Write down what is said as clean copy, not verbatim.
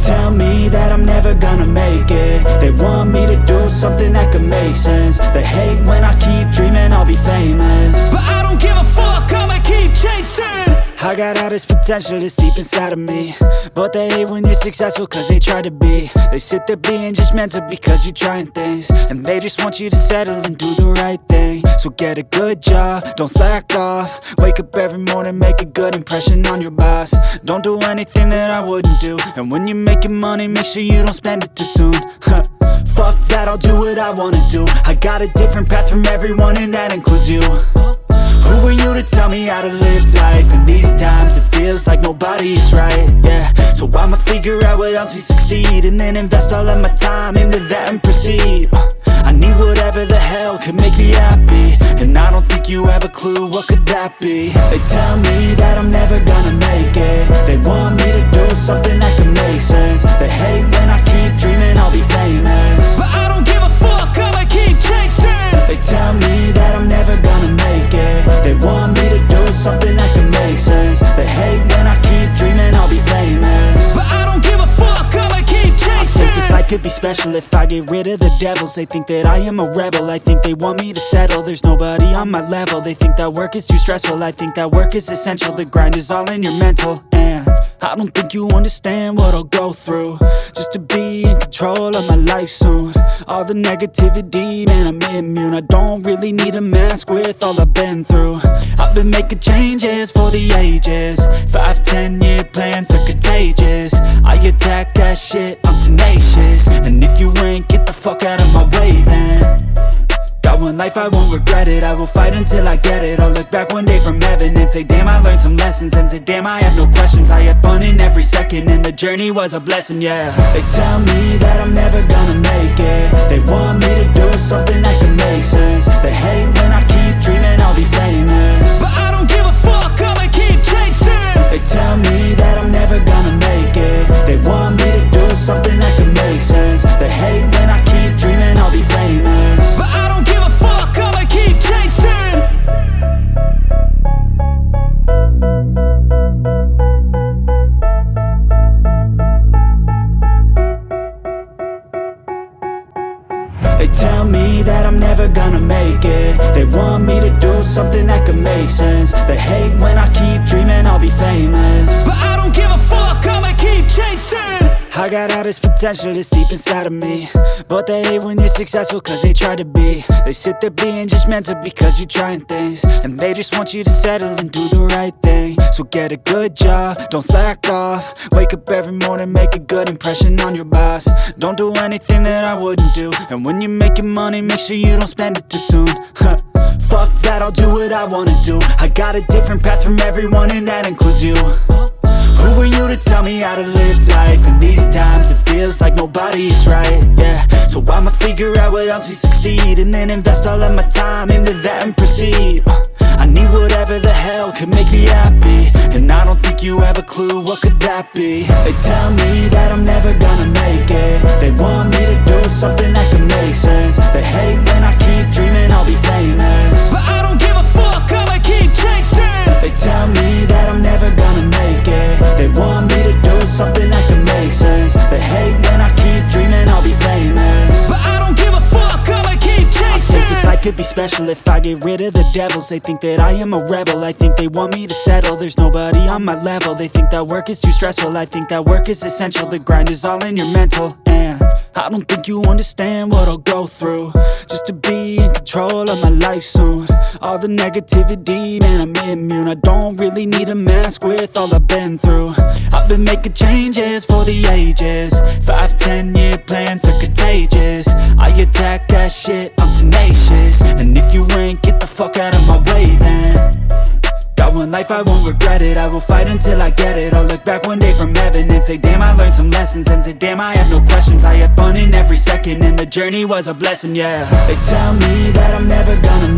tell me that I'm never gonna make it. They want me to do something that could make sense. They hate when I keep dreaming I'll be famous, but I don't give a fuck, I'ma keep chasing. I got all this potential that's deep inside of me, but they hate when you're successful cause they try to be. They sit there being judgmental because you're trying things, and they just want you to settle and do the right thing. So get a good job, don't slack off. Wake up every morning, make a good impression on your boss. Don't do anything that I wouldn't do, and when you're making money, make sure you don't spend it too soon. Fuck that, I'll do what I wanna do. I got a different path from everyone, and that includes you. Who are you to tell me how to live life? In these times it feels like nobody's right, yeah. So I'ma figure out what else we succeed, and then invest all of my time into that and proceed. I need whatever the hell could make me happy, and I don't think you have a clue what could that be. They tell me that I'm never gonna make it. They want me to do something that could make sense. They hate when I keep dreaming I'll be famous, but I don't give a fuck, I'ma keep chasing. They tell me that I'm never gonna make it. They want me to do something that can make sense. They hate when I keep dreaming I'll be famous, but I don't give a fuck, I'ma keep chasing. I think this life could be special if I get rid of the devils. They think that I am a rebel, I think they want me to settle. There's nobody on my level. They think that work is too stressful, I think that work is essential. The grind is all in your mental, and I don't think you understand what I'll go through just to be in control of my life soon. All the negativity, man, I'm immune. I don't really need a mask with all I've been through. I've been making changes for the ages. 5-10 year plans are contagious. I attack that shit, I'm tenacious. And if you ain't, get the fuck out of my way then. Got one life, I won't regret it. I will fight until I get it. I'll look back one day from heaven and say, damn, I learned some lessons. And say, damn, I have no questions. I had fun in every second, and the journey was a blessing, yeah. They tell me that I'm never gonna make it. They want me to do something that can make sense. They hate when I keep dreaming I'll be famous, but I don't give a fuck, I'ma keep chasing. They tell me that I'm never gonna make it. They want me to do something that can make sense. They hate when I keep dreaming I'll be famous, but I don't give a fuck, I'ma keep chasing. They tell me that I'm never gonna make it. They want me to do something that can make sense. They hate when I keep dreaming I'll be famous, but I don't give a fuck, I'ma keep chasing. I got all this potential that's deep inside of me, but they hate when you're successful cause they try to be. They sit there being judgmental because you're trying things, and they just want you to settle and do the right thing. So get a good job, don't slack off. Wake up every morning, make a good impression on your boss. Don't do anything that I wouldn't do, and when you're making money, make sure you don't spend it too soon. Fuck that, I'll do what I wanna do. I got a different path from everyone, and that includes you. Who are you to tell me how to live life? In these times it feels like nobody's right, yeah. So I'ma figure out what else we succeed, and then invest all of my time into that and proceed. I need whatever the hell could make me happy, and I don't think you have a clue what could that be. They tell me that I'm never gonna make it. They want me to do something that can make sense. They hate when I keep dreaming I'll be famous, but I don't give a fuck, I'ma keep chasing. They tell me that I'm never gonna make it. They want me to do something that can make sense. They hate when I keep dreaming I'll be famous, but I don't give a fuck, I'ma keep chasing. I think this life could be special if I get rid of the devils. They think that I am a rebel, I think they want me to settle. There's nobody on my level. They think that work is too stressful, I think that work is essential. The grind is all in your mental, and I don't think you understand what I'll go through just to be in control of my life soon. All the negativity, man, I'm immune. I don't really need a mask with all I've been through. I've been making changes for the ages. 5-10 year plans are contagious. I attack that shit, I'm tenacious. And if you ain't, get the fuck out of my way then. Got one life, I won't regret it. I will fight until I get it. I'll look back one day from heaven and say, damn, I learned some lessons. And say, damn, I have no questions. I had fun in every second, and the journey was a blessing, yeah. They tell me that I'm never gonna